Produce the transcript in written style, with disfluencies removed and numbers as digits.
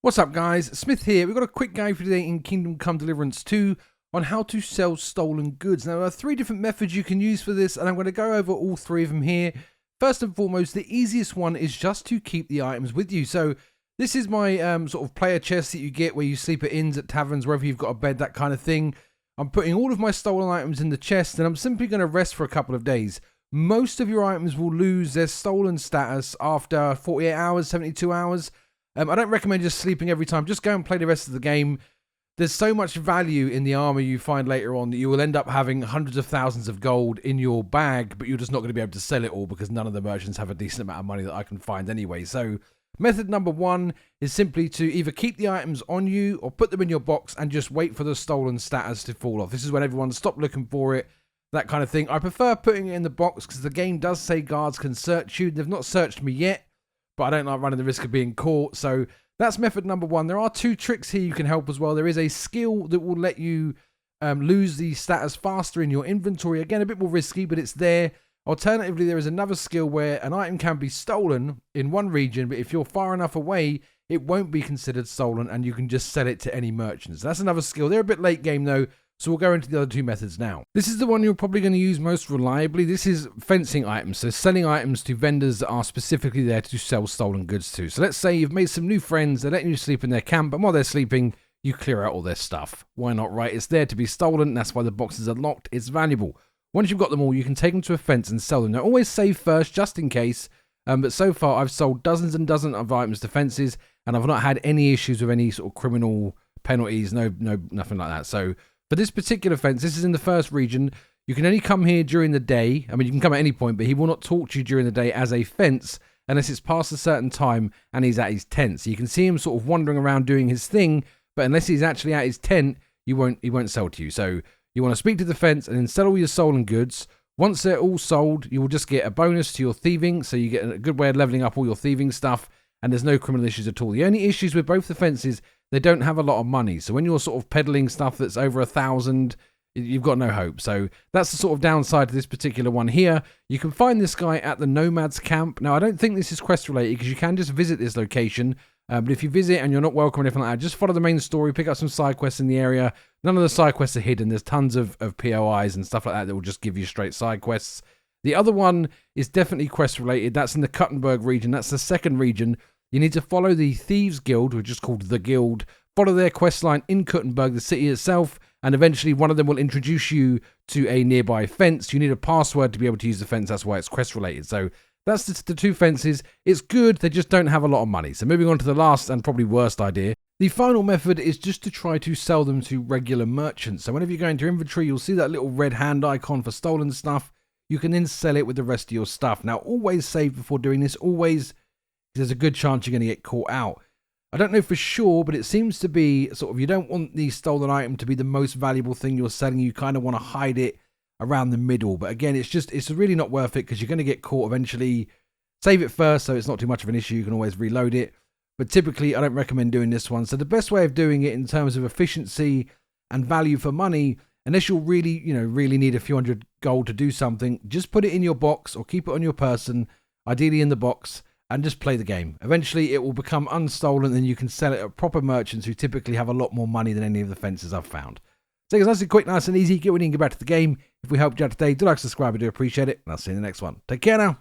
What's up, guys? Smith here. We've got a quick guide for today in Kingdom Come Deliverance 2 on how to sell stolen goods. Now, there are three different methods you can use for this, and I'm going to go over all three of them here. First and foremost, the easiest one is just to keep the items with you. So this is my sort of player chest that you get where you sleep at inns, at taverns, wherever you've got a bed, that kind of thing. I'm putting all of my stolen items in the chest, and I'm simply going to rest for a couple of days. Most of your items will lose their stolen status after 48 hours, 72 hours. I don't recommend just sleeping every time. Just go and play the rest of the game. There's so much value in the armor you find later on that you will end up having hundreds of thousands of gold in your bag, but you're just not going to be able to sell it all because none of the merchants have a decent amount of money that I can find anyway. So method number one is simply to either keep the items on you or put them in your box and just wait for the stolen status to fall off. This is when everyone stops looking for it, that kind of thing. I prefer putting it in the box because the game does say guards can search you. They've not searched me yet, but I don't like running the risk of being caught. So that's method number one. There are two tricks here you can help as well. There is a skill that will let you lose the status faster in your inventory. Again, a bit more risky, but it's there. Alternatively, there is another skill where an item can be stolen in one region, but if you're far enough away, it won't be considered stolen and you can just sell it to any merchants. That's another skill. They're a bit late game though, so we'll go into the other two methods now. This is the one you're probably going to use most reliably. This is fencing items, so selling items to vendors that are specifically there to sell stolen goods to. So let's say you've made some new friends, they're letting you sleep in their camp, and while they're sleeping, you clear out all their stuff. Why not, right? It's there to be stolen, that's why the boxes are locked, it's valuable. Once you've got them all, you can take them to a fence and sell them. Now, always save first, just in case, but so far I've sold dozens and dozens of items to fences, and I've not had any issues with any sort of criminal penalties, nothing like that. So for this particular fence, this is in the first region. You can only come here during the day. I mean, you can come at any point, but he will not talk to you during the day as a fence unless it's past a certain time and he's at his tent. So you can see him sort of wandering around doing his thing, but unless he's actually at his tent, he won't sell to you. So you want to speak to the fence and then sell all your stolen goods. Once they're all sold, you will just get a bonus to your thieving. So you get a good way of leveling up all your thieving stuff, and there's no criminal issues at all. The only issues with both the fences, they don't have a lot of money. So when you're sort of peddling stuff that's over 1,000, you've got no hope. So that's the sort of downside to this particular one here. You can find this guy at the Nomads camp. Now, I don't think this is quest related because you can just visit this location. But if you visit and you're not welcome or anything like that, just follow the main story, pick up some side quests in the area. None of the side quests are hidden. There's tons of POIs and stuff like that will just give you straight side quests. The other one is definitely quest related. That's in the Kuttenberg region. That's the second region. You need to follow the Thieves Guild, which is called the Guild. Follow their quest line in Kuttenberg, the city itself, and eventually one of them will introduce you to a nearby fence. You need a password to be able to use the fence. That's why it's quest related. So that's the two fences. It's good, they just don't have a lot of money. So moving on to the last and probably worst idea. The final method is just to try to sell them to regular merchants. So whenever you go into your inventory, you'll see that little red hand icon for stolen stuff. You can then sell it with the rest of your stuff. Now, always save before doing this. Always, there's a good chance you're going to get caught out. I don't know for sure, but it seems to be sort of, you don't want the stolen item to be the most valuable thing you're selling. You kind of want to hide it around the middle. But again, it's really not worth it because you're going to get caught eventually. Save it first so it's not too much of an issue. You can always reload it. But typically, I don't recommend doing this one. So the best way of doing it in terms of efficiency and value for money, unless you'll really need a few hundred gold to do something, just put it in your box or keep it on your person, ideally in the box, and just play the game. Eventually, it will become unstolen and you can sell it at proper merchants who typically have a lot more money than any of the fences I've found. So it's nice and quick, nice and easy. Get winning and get back to the game. If we helped you out today, do like, subscribe, I do appreciate it. And I'll see you in the next one. Take care now.